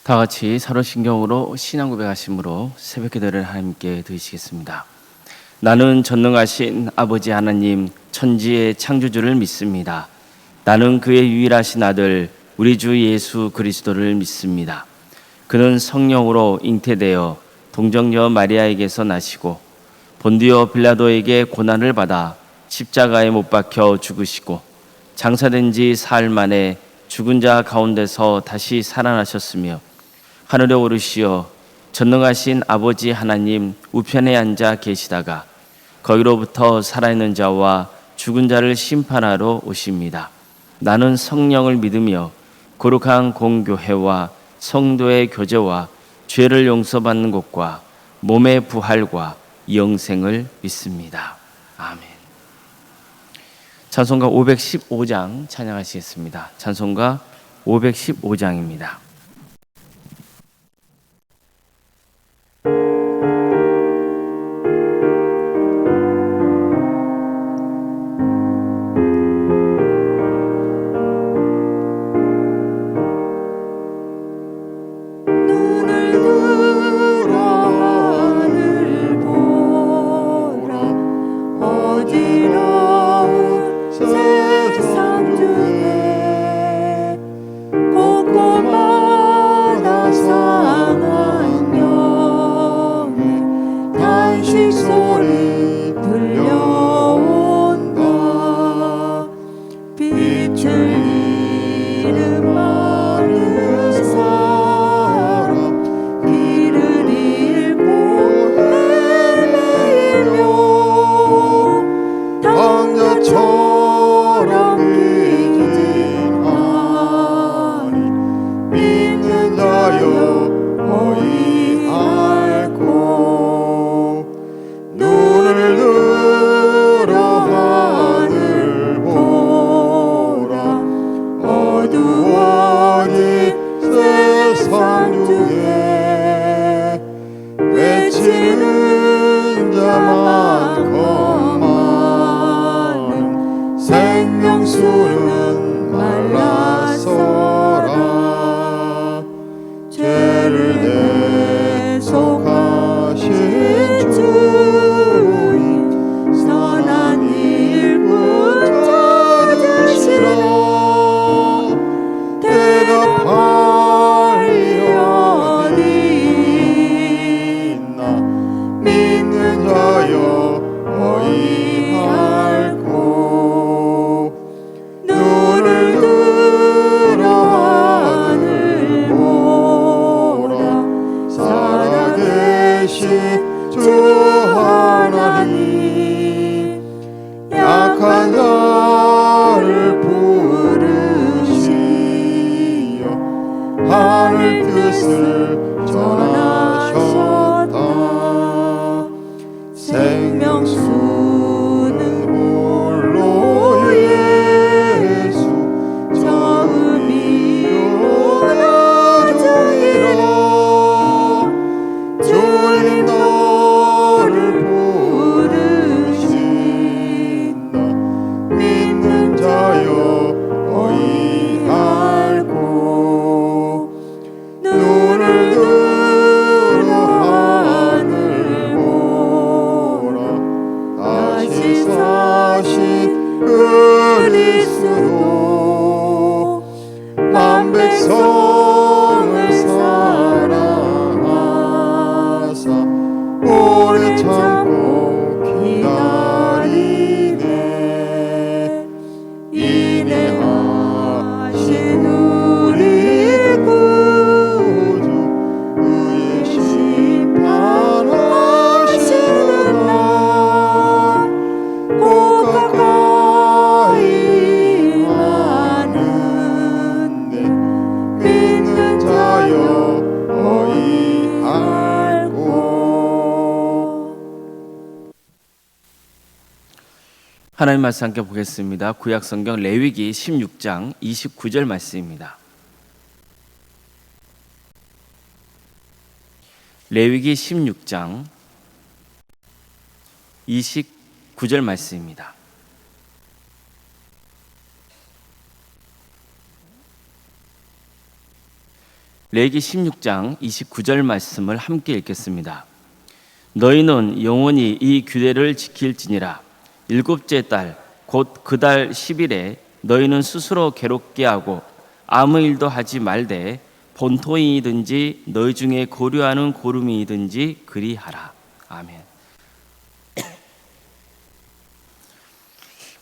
다 같이 사도신경으로 신앙 고백하심으로 새벽 기도를 하나님께 드리시겠습니다. 나는 전능하신 아버지 하나님 천지의 창조주를 믿습니다. 나는 그의 유일하신 아들 우리 주 예수 그리스도를 믿습니다. 그는 성령으로 잉태되어 동정녀 마리아에게서 나시고 본디오 빌라도에게 고난을 받아 십자가에 못 박혀 죽으시고 장사된 지 사흘 만에 죽은 자 가운데서 다시 살아나셨으며 하늘에 오르시어 전능하신 아버지 하나님 우편에 앉아 계시다가 거기로부터 살아있는 자와 죽은 자를 심판하러 오십니다. 나는 성령을 믿으며 거룩한 공교회와 성도의 교제와 죄를 용서받는 것과 몸의 부활과 영생을 믿습니다. 아멘. 찬송가 515장 찬양하시겠습니다. 찬송가 515장입니다. 하나님 말씀 함께 보겠습니다. 구약성경 레위기 16장 29절 말씀입니다. 레위기 16장 29절 말씀입니다. 레위기 16장 29절 말씀을 함께 읽겠습니다. 너희는 영원히 이 규례를 지킬지니라. 일곱째 달 곧 그 달 10일에 너희는 스스로 괴롭게 하고 아무 일도 하지 말되 본토이든지 너희 중에 고려하는 고름이든지 그리하라. 아멘.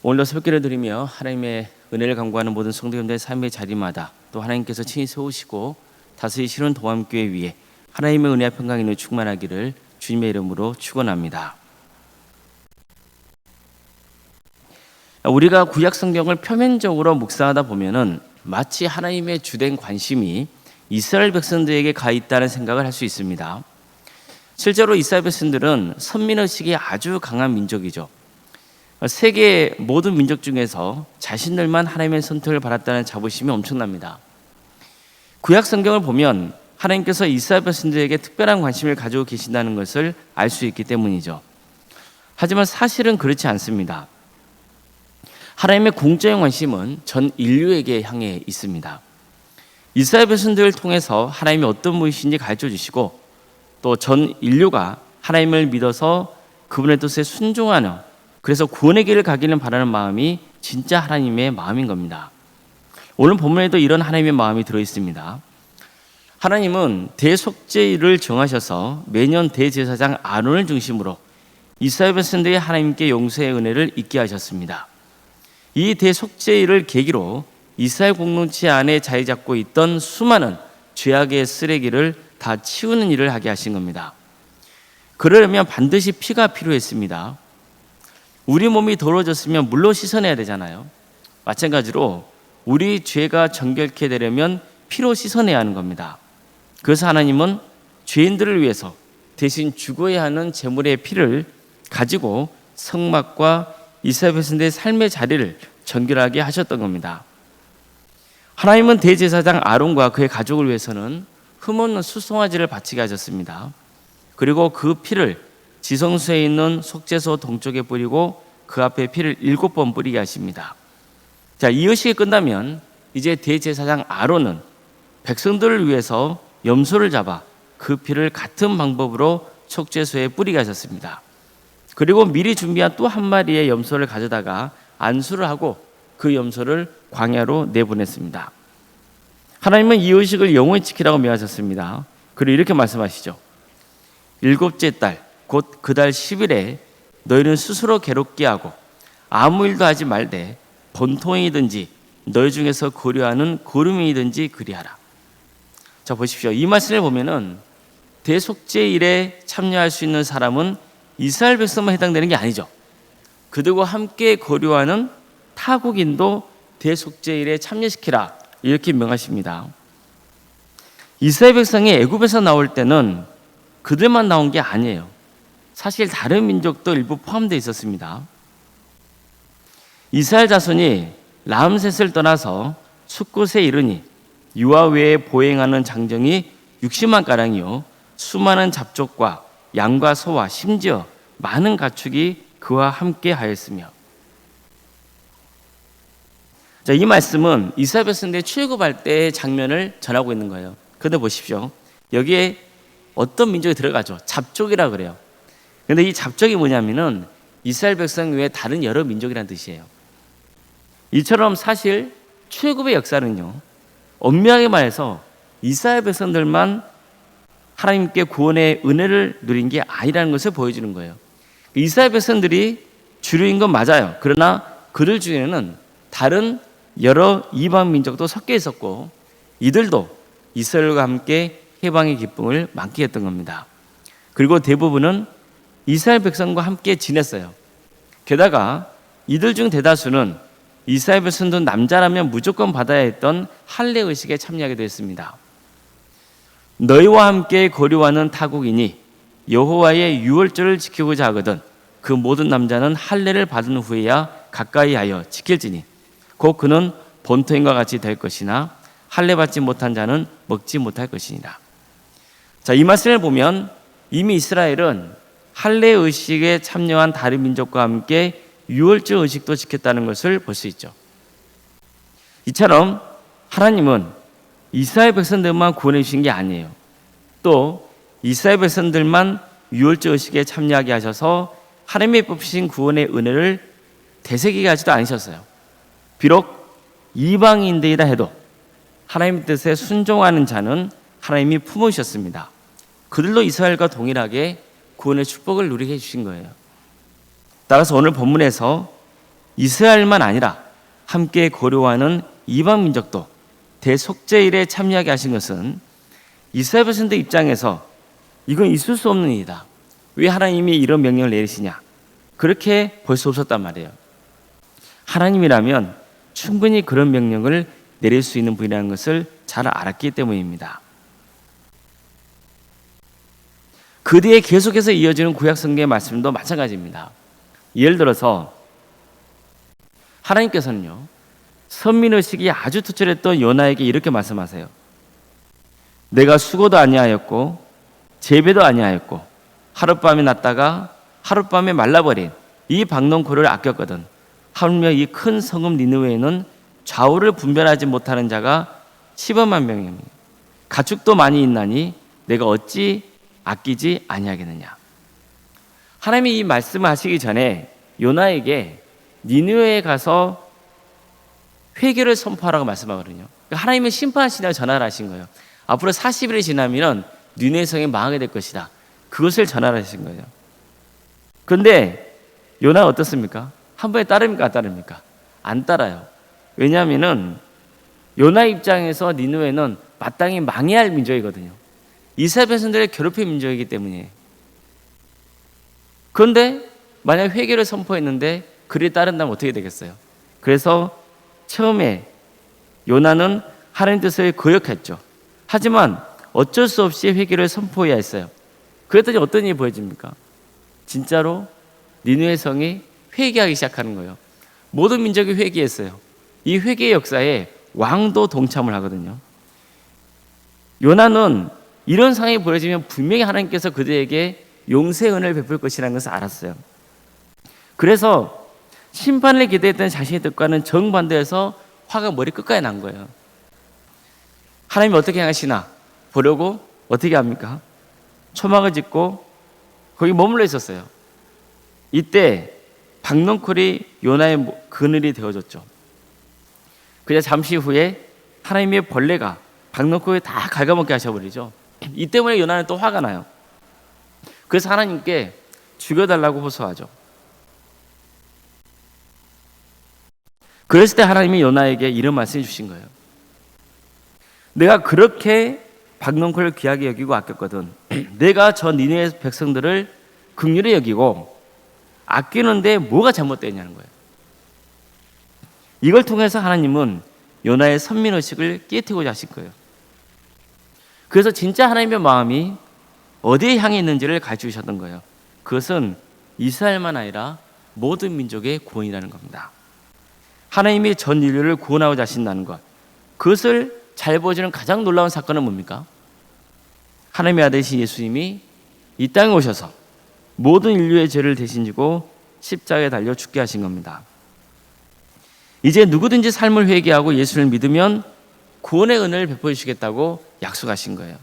오늘도 새벽기를 드리며 하나님의 은혜를 간구하는 모든 성도님들의 삶의 자리마다 또 하나님께서 친히 세우시고 다스리시는 동암교회 위에 하나님의 은혜와 평강이 충만하기를 주님의 이름으로 축원합니다. 우리가 구약 성경을 표면적으로 묵상하다 보면은 마치 하나님의 주된 관심이 이스라엘 백성들에게 가 있다는 생각을 할 수 있습니다. 실제로 이스라엘 백성들은 선민의식이 아주 강한 민족이죠. 세계 모든 민족 중에서 자신들만 하나님의 선택을 받았다는 자부심이 엄청납니다. 구약 성경을 보면 하나님께서 이스라엘 백성들에게 특별한 관심을 가지고 계신다는 것을 알 수 있기 때문이죠. 하지만 사실은 그렇지 않습니다. 하나님의 공적인 관심은 전 인류에게 향해 있습니다. 이스라엘 백성들을 통해서 하나님이 어떤 분이신지 가르쳐 주시고 또 전 인류가 하나님을 믿어서 그분의 뜻에 순종하는, 그래서 구원의 길을 가기를 바라는 마음이 진짜 하나님의 마음인 겁니다. 오늘 본문에도 이런 하나님의 마음이 들어있습니다. 하나님은 대속죄일을 정하셔서 매년 대제사장 아론을 중심으로 이스라엘 백성들이 하나님께 용서의 은혜를 잊게 하셨습니다. 이 대속죄일을 계기로 이스라엘 공동체 안에 자리 잡고 있던 수많은 죄악의 쓰레기를 다 치우는 일을 하게 하신 겁니다. 그러려면 반드시 피가 필요했습니다. 우리 몸이 더러워졌으면 물로 씻어내야 되잖아요. 마찬가지로 우리 죄가 정결케 되려면 피로 씻어내야 하는 겁니다. 그래서 하나님은 죄인들을 위해서 대신 죽어야 하는 제물의 피를 가지고 성막과 이스라엘 백성들의 삶의 자리를 정결하게 하셨던 겁니다. 하나님은 대제사장 아론과 그의 가족을 위해서는 흠없는 수송아지를 바치게 하셨습니다. 그리고 그 피를 지성소에 있는 속죄소 동쪽에 뿌리고 그 앞에 피를 7번 뿌리게 하십니다. 자, 이 의식이 끝나면 이제 대제사장 아론은 백성들을 위해서 염소를 잡아 그 피를 같은 방법으로 속죄소에 뿌리게 하셨습니다. 그리고 미리 준비한 또 한 마리의 염소를 가져다가 안수를 하고 그 염소를 광야로 내보냈습니다. 하나님은 이 의식을 영원히 지키라고 명하셨습니다. 그리고 이렇게 말씀하시죠. 일곱째 달 곧 그 달 10일에 너희는 스스로 괴롭게 하고 아무 일도 하지 말되 본토이든지 너희 중에서 고려하는 고름이든지 그리하라. 자, 보십시오. 이 말씀을 보면은 대속죄일에 참여할 수 있는 사람은 이스라엘 백성만 해당되는 게 아니죠. 그들과 함께 거류하는 타국인도 대속죄일에 참여시키라, 이렇게 명하십니다. 이스라엘 백성이 애굽에서 나올 때는 그들만 나온 게 아니에요. 사실 다른 민족도 일부 포함되어 있었습니다. 이스라엘 자손이 람셋을 떠나서 숫곳에 이르니 유아 외에 보행하는 장정이 60만 가량이요 수많은 잡족과 양과 소와 심지어 많은 가축이 그와 함께 하였으며. 자, 이 말씀은 이스라엘 백성들이 출애굽할 때의 장면을 전하고 있는 거예요. 그런데 보십시오. 여기에 어떤 민족이 들어가죠? 잡족이라 그래요. 그런데 이 잡족이 뭐냐면은 이스라엘 백성 외에 다른 여러 민족이라는 뜻이에요. 이처럼 사실 출애굽의 역사는요, 엄밀하게 말해서 이스라엘 백성들만 하나님께 구원의 은혜를 누린 게 아니라는 것을 보여주는 거예요. 이스라엘 백성들이 주류인 건 맞아요. 그러나 그들 중에는 다른 여러 이방 민족도 섞여 있었고 이들도 이스라엘과 함께 해방의 기쁨을 만끽했던 겁니다. 그리고 대부분은 이스라엘 백성과 함께 지냈어요. 게다가 이들 중 대다수는 이스라엘 백성도 남자라면 무조건 받아야 했던 할례 의식에 참여하게 되었습니다. 너희와 함께 거류하는 타국이니 여호와의 유월절을 지키고자 하거든 그 모든 남자는 할례를 받은 후에야 가까이 하여 지킬지니 곧 그는 본토인과 같이 될 것이나 할례 받지 못한 자는 먹지 못할 것이니라. 자, 이 말씀을 보면 이미 이스라엘은 할례 의식에 참여한 다른 민족과 함께 유월절 의식도 지켰다는 것을 볼 수 있죠. 이처럼 하나님은 이스라엘 백성들만 구원해 주신 게 아니에요. 또 이스라엘 백성들만 유월절 의식에 참여하게 하셔서 하나님의 뽑으신 구원의 은혜를 되새기게 하지도 않으셨어요. 비록 이방인들이라 해도 하나님의 뜻에 순종하는 자는 하나님이 품으셨습니다. 그들로 이스라엘과 동일하게 구원의 축복을 누리게 해주신 거예요. 따라서 오늘 본문에서 이스라엘만 아니라 함께 고려하는 이방 민족도 대속죄일에 참여하게 하신 것은 이스라엘 백성들 입장에서 이건 있을 수 없는 일이다. 왜 하나님이 이런 명령을 내리시냐? 그렇게 볼 수 없었단 말이에요. 하나님이라면 충분히 그런 명령을 내릴 수 있는 분이라는 것을 잘 알았기 때문입니다. 그 뒤에 계속해서 이어지는 구약 성경의 말씀도 마찬가지입니다. 예를 들어서 하나님께서는요, 선민의식이 아주 투철했던 요나에게 이렇게 말씀하세요. 내가 수고도 아니하였고 재배도 아니하였고 하룻밤에 났다가 하룻밤에 말라버린 이 박농코를 아꼈거든. 하물며 이 큰 성읍 니느웨에는 좌우를 분별하지 못하는 자가 10만 명이니 가축도 많이 있나니 내가 어찌 아끼지 아니하겠느냐. 하나님이 이 말씀을 하시기 전에 요나에게 니느웨에 가서 회개를 선포하라고 말씀하거든요. 하나님은 심판하시라고 전화를 하신 거예요. 앞으로 40일이 지나면 니느웨 성이 망하게 될 것이다. 그것을 전화를 하신 거예요. 그런데 요나는 어떻습니까? 한 번에 따릅니까? 안 따릅니까? 안 따라요. 왜냐하면 요나 입장에서 니느웨는 마땅히 망해야 할 민족이거든요. 이스라엘 백성들의 괴롭힌 민족이기 때문이에요. 그런데 만약 회개를 선포했는데 그에 따른다면 어떻게 되겠어요? 그래서 처음에 요나는 하나님 뜻을 거역했죠. 하지만 어쩔 수 없이 회개를 선포해야 했어요. 그랬더니 어떤 일이 보여집니까? 진짜로 니느웨 성이 회개하기 시작하는 거예요. 모든 민족이 회개했어요. 이 회개의 역사에 왕도 동참을 하거든요. 요나는 이런 상황이 벌어지면 분명히 하나님께서 그들에게 용서의 은혜를 베풀 것이라는 것을 알았어요. 그래서 심판을 기대했던 자신의 뜻과는 정반대해서 화가 머리 끝까지 난 거예요. 하나님이 어떻게 행하시나 보려고 어떻게 합니까? 초막을 짓고 거기 머물러 있었어요. 이때 박넝쿨이 요나의 그늘이 되어줬죠. 그냥 잠시 후에 하나님의 벌레가 박넝쿨을 다 갉아먹게 하셔버리죠. 이 때문에 요나는 또 화가 나요. 그래서 하나님께 죽여달라고 호소하죠. 그랬을 때 하나님이 요나에게 이런 말씀을 주신 거예요. 내가 그렇게 박넝쿨을 귀하게 여기고 아꼈거든. 내가 저 니느웨 백성들을 긍휼히 여기고 아끼는데 뭐가 잘못되냐는 거예요. 이걸 통해서 하나님은 요나의 선민의식을 깨트리고자 하신 거예요. 그래서 진짜 하나님의 마음이 어디에 향해 있는지를 가르쳐 주셨던 거예요. 그것은 이스라엘만 아니라 모든 민족의 구원이라는 겁니다. 하나님이 전 인류를 구원하고자 하신다는 것, 그것을 잘 보여주는 가장 놀라운 사건은 뭡니까? 하나님의 아들이신 예수님이 이 땅에 오셔서 모든 인류의 죄를 대신 지고 십자가에 달려 죽게 하신 겁니다. 이제 누구든지 삶을 회개하고 예수를 믿으면 구원의 은혜를 베풀어 주시겠다고 약속하신 거예요.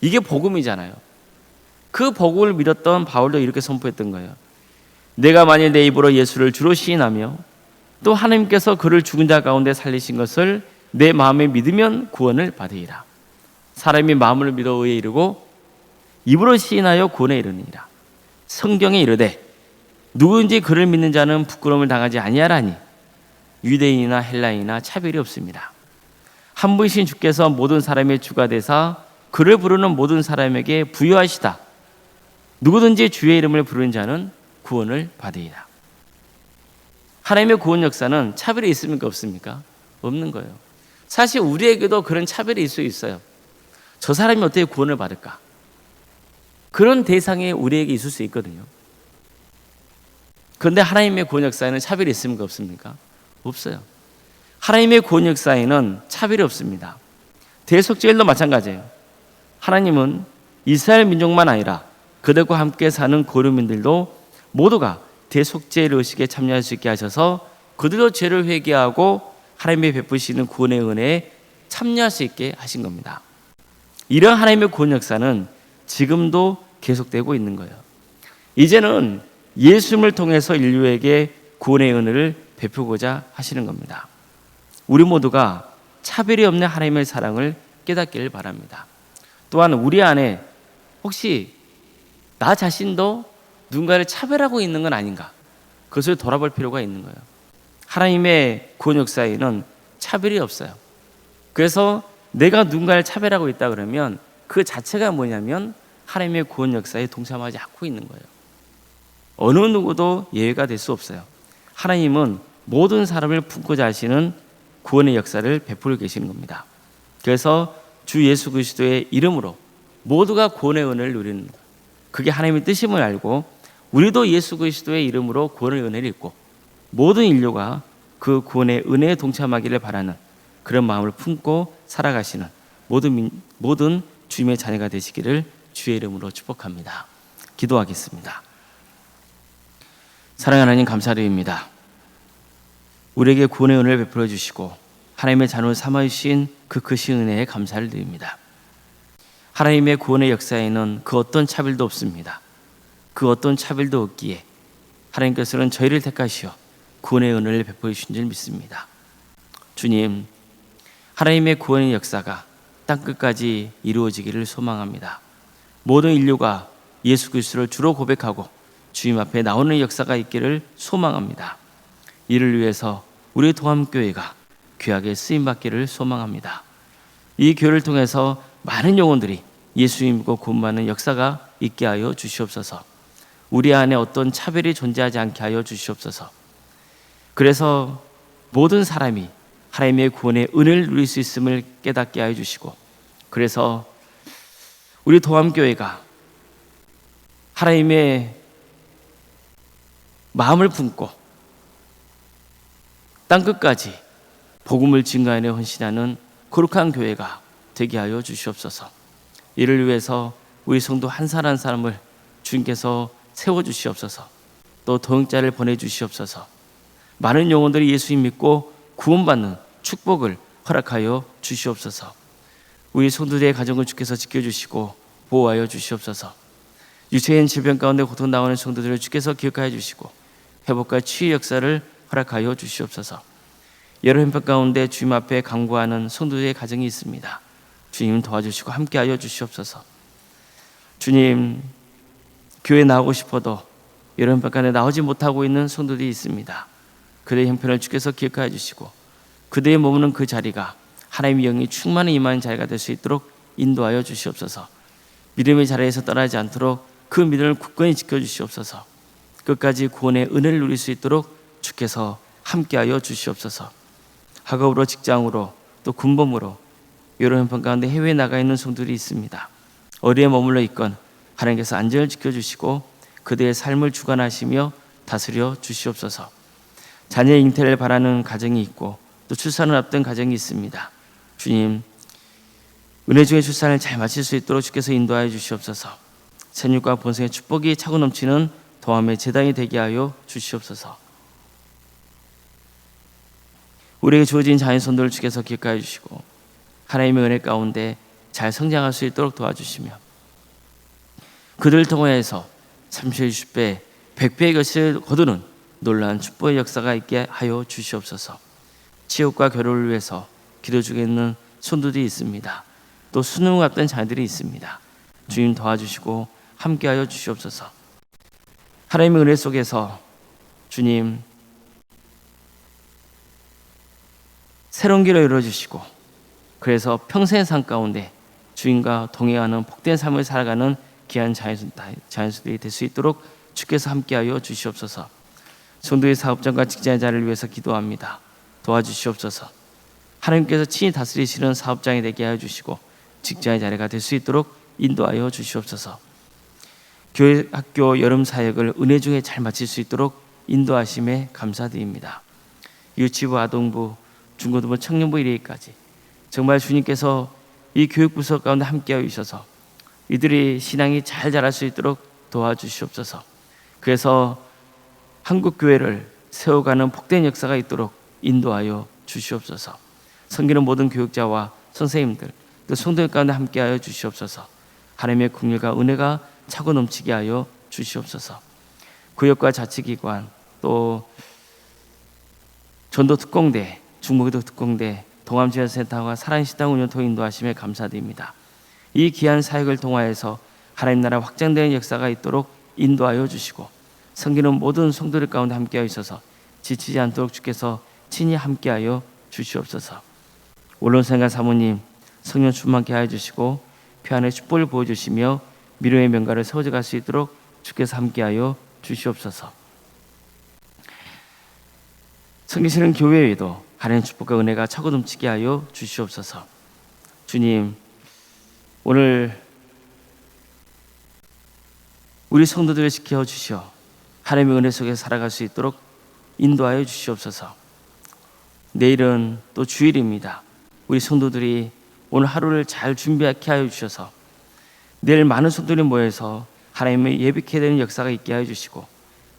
이게 복음이잖아요. 그 복음을 믿었던 바울도 이렇게 선포했던 거예요. 내가 만일 내 입으로 예수를 주로 시인하며 또 하나님께서 그를 죽은 자 가운데 살리신 것을 내 마음에 믿으면 구원을 받으리라. 사람이 마음을 믿어 의에 이르고 입으로 시인하여 구원에 이르니라. 성경에 이르되 누구든지 그를 믿는 자는 부끄러움을 당하지 아니하라니 유대인이나 헬라인이나 차별이 없습니다. 한 분이신 주께서 모든 사람의 주가 되사 그를 부르는 모든 사람에게 부여하시다. 누구든지 주의 이름을 부르는 자는 구원을 받으리라. 하나님의 구원 역사는 차별이 있습니까? 없습니까? 없는 거예요. 사실 우리에게도 그런 차별이 있을 수 있어요. 저 사람이 어떻게 구원을 받을까? 그런 대상이 우리에게 있을 수 있거든요. 그런데 하나님의 구원 역사에는 차별이 있습니까? 없습니까? 없어요. 하나님의 구원 역사에는 차별이 없습니다. 대속죄일도 마찬가지예요. 하나님은 이스라엘 민족만 아니라 그들과 함께 사는 고려민들도 모두가 대속죄의 의식에 참여할 수 있게 하셔서 그들도 죄를 회개하고 하나님의 베푸시는 구원의 은혜에 참여할 수 있게 하신 겁니다. 이런 하나님의 구원 역사는 지금도 계속되고 있는 거예요. 이제는 예수님을 통해서 인류에게 구원의 은혜를 베푸고자 하시는 겁니다. 우리 모두가 차별이 없는 하나님의 사랑을 깨닫기를 바랍니다. 또한 우리 안에 혹시 나 자신도 누군가를 차별하고 있는 건 아닌가? 그것을 돌아볼 필요가 있는 거예요. 하나님의 구원 역사에는 차별이 없어요. 그래서 내가 누군가를 차별하고 있다 그러면 그 자체가 뭐냐면 하나님의 구원 역사에 동참하지 않고 있는 거예요. 어느 누구도 예외가 될 수 없어요. 하나님은 모든 사람을 품고자 하시는 구원의 역사를 베풀고 계시는 겁니다. 그래서 주 예수 그리스도의 이름으로 모두가 구원의 은혜를 누리는 것, 그게 하나님의 뜻임을 알고 우리도 예수 그리스도의 이름으로 구원의 은혜를 입고 모든 인류가 그 구원의 은혜에 동참하기를 바라는 그런 마음을 품고 살아가시는 모든 주님의 자녀가 되시기를 주의 이름으로 축복합니다. 기도하겠습니다. 사랑하는 하나님, 감사드립니다. 우리에게 구원의 은혜를 베풀어 주시고 하나님의 자녀를 삼아 주신 그 크신 은혜에 감사를 드립니다. 하나님의 구원의 역사에는 그 어떤 차별도 없습니다. 그 어떤 차별도 없기에 하나님께서는 저희를 택하시어 구원의 은혜를 베풀어 주신 줄 믿습니다. 주님, 하나님의 구원의 역사가 땅끝까지 이루어지기를 소망합니다. 모든 인류가 예수 그리스도를 주로 고백하고 주님 앞에 나오는 역사가 있기를 소망합니다. 이를 위해서 우리 도함교회가 귀하게 쓰임받기를 소망합니다. 이 교회를 통해서 많은 영혼들이 예수님 믿고 구원받는 역사가 있게 하여 주시옵소서. 우리 안에 어떤 차별이 존재하지 않게 하여 주시옵소서. 그래서 모든 사람이 하나님의 구원의 은혜를 누릴 수 있음을 깨닫게 하여 주시고, 그래서 우리 도함교회가 하나님의 마음을 품고 땅끝까지 복음을 증거하여 헌신하는 거룩한 교회가 되게 하여 주시옵소서. 이를 위해서 우리 성도 한 사람 한 사람을 주님께서 세워주시옵소서. 또 도용자를 보내주시옵소서. 많은 영혼들이 예수님 믿고 구원받는 축복을 허락하여 주시옵소서. 우리 성도들의 가정을 주께서 지켜주시고 보호하여 주시옵소서. 유체인 질병 가운데 고통당하는 성도들을 주께서 기억하여 주시고 회복과 치유 역사를 허락하여 주시옵소서. 여러 형편 가운데 주님 앞에 간구하는 성도들의 가정이 있습니다. 주님 도와주시고 함께하여 주시옵소서. 주님, 교회 나오고 싶어도 여러 형편 가운데 나오지 못하고 있는 성도들이 있습니다. 그들의 형편을 주께서 기억하여 주시고 그들의 머무는 그 자리가 하나님의 영이 충만히 임하는 자리가 될 수 있도록 인도하여 주시옵소서. 믿음의 자리에서 떠나지 않도록 그 믿음을 굳건히 지켜주시옵소서. 끝까지 구원의 은혜를 누릴 수 있도록 주께서 함께하여 주시옵소서. 학업으로, 직장으로, 또 군복무로 여러 형편 가운데 해외에 나가 있는 성도들이 있습니다. 어디에 머물러 있건 하나님께서 안전을 지켜주시고 그들의 삶을 주관하시며 다스려 주시옵소서. 자녀의 잉태를 바라는 가정이 있고 또 출산을 앞둔 가정이 있습니다. 주님, 은혜 중에 출산을 잘 마칠 수 있도록 주께서 인도하여 주시옵소서. 생육과 본성의 축복이 차고 넘치는 도함의 제단이 되게 하여 주시옵소서. 우리에게 주어진 자녀손들을 주께서 기억하여 주시고 하나님의 은혜 가운데 잘 성장할 수 있도록 도와주시며 그들을 통해서 30배, 60배, 100배의 것을 거두는 놀라운 축복의 역사가 있게 하여 주시옵소서. 치욕과 결혼을 위해서 기도 중에 있는 손들이 있습니다. 또 수능 앞둔 자들이 있습니다. 주님 도와주시고 함께하여 주시옵소서. 하나님의 은혜 속에서 주님 새로운 길을 열어주시고 그래서 평생의 삶 가운데 주님과 동행하는 복된 삶을 살아가는 귀한 자연수들이 될 수 있도록 주께서 함께하여 주시옵소서. 성도의 사업장과 직장의 자리를 위해서 기도합니다. 도와주시옵소서. 하나님께서 친히 다스리시는 사업장이 되게 하여 주시고 직장의 자리가 될 수 있도록 인도하여 주시옵소서. 교회 학교 여름 사역을 은혜 중에 잘 마칠 수 있도록 인도하심에 감사드립니다. 유치부, 아동부, 중고등부, 청년부 이르기까지 정말 주님께서 이 교육부서 가운데 함께하여 주셔서 이들이 신앙이 잘 자랄 수 있도록 도와주시옵소서. 그래서 한국교회를 세워가는 복된 역사가 있도록 인도하여 주시옵소서. 섬기는 모든 교육자와 선생님들, 또 성도들 가운데 함께하여 주시옵소서. 하나님의 긍휼과 은혜가 차고 넘치게 하여 주시옵소서. 구역과 자치기관, 또 전도 특공대, 중무기도 특공대, 동암지원센터와 사랑식당 운영토 인도하심에 감사드립니다. 이 귀한 사역을 통하여서 하나님 나라 확장되는 역사가 있도록 인도하여 주시고, 섬기는 모든 성도들 가운데 함께하여 있어서 지치지 않도록 주께서 친히 함께하여 주시옵소서. 원론생과 사모님 성령 충만케 하여 주시고 평안의 축복을 보여주시며 미래의 명가를 세워져 갈 수 있도록 주께서 함께하여 주시옵소서. 섬기시는 교회에도 하나님의 축복과 은혜가 차고 넘치게 하여 주시옵소서. 주님, 오늘 우리 성도들을 지켜 주시어 하나님의 은혜 속에 살아갈 수 있도록 인도하여 주시옵소서. 내일은 또 주일입니다. 우리 성도들이 오늘 하루를 잘 준비하게 하여 주셔서 내일 많은 성도들이 모여서 하나님의 예배케 되는 역사가 있게 하여 주시고,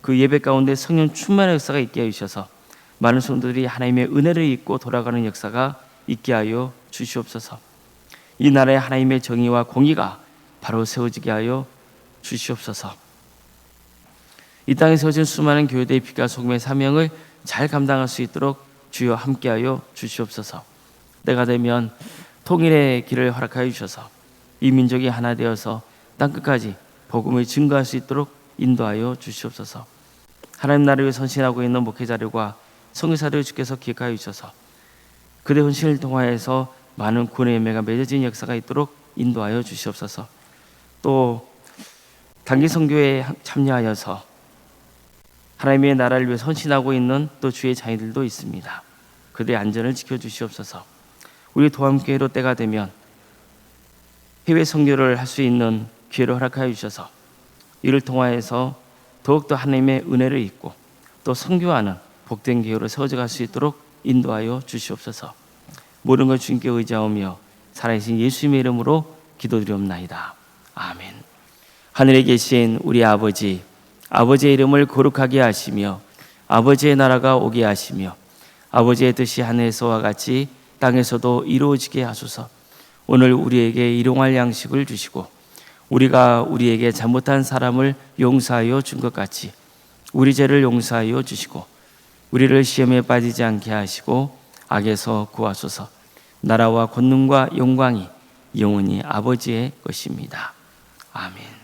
그 예배 가운데 성령 충만의 역사가 있게 하여 주셔서 많은 성도들이 하나님의 은혜를 입고 돌아가는 역사가 있게 하여 주시옵소서. 이 나라에 하나님의 정의와 공의가 바로 세워지게 하여 주시옵소서. 이 땅에 세워진 수많은 교회들의 빛과 소금의 사명을 잘 감당할 수 있도록 주여 함께하여 주시옵소서. 때가 되면 통일의 길을 허락하여 주셔서 이 민족이 하나 되어서 땅끝까지 복음을 증거할 수 있도록 인도하여 주시옵소서. 하나님 나라를 위해 헌신하고 있는 목회자들과 선교사들을 주께서 기억하여 주셔서 그들의 헌신을 통하여서 많은 구원의 열매가 맺어지는 역사가 있도록 인도하여 주시옵소서. 또 단기 선교에 참여하여서 하나님의 나라를 위해 헌신하고 있는 또 주의 자녀들도 있습니다. 그들의 안전을 지켜주시옵소서. 우리 도함교회로 때가 되면 해외 선교를 할 수 있는 기회를 허락하여 주셔서 이를 통하여서 더욱더 하나님의 은혜를 입고 또 선교하는 복된 교회로 세워져 갈 수 있도록 인도하여 주시옵소서. 모든 걸 주님께 의지하오며 살아계신 예수님의 이름으로 기도드리옵나이다. 아멘. 하늘에 계신 우리 아버지, 아버지의 이름을 거룩하게 하시며 아버지의 나라가 오게 하시며 아버지의 뜻이 하늘에서와 같이 땅에서도 이루어지게 하소서. 오늘 우리에게 일용할 양식을 주시고 우리가 우리에게 잘못한 사람을 용서하여 준 것 같이 우리 죄를 용서하여 주시고 우리를 시험에 빠지지 않게 하시고 악에서 구하소서. 나라와 권능과 영광이 영원히 아버지의 것입니다. 아멘.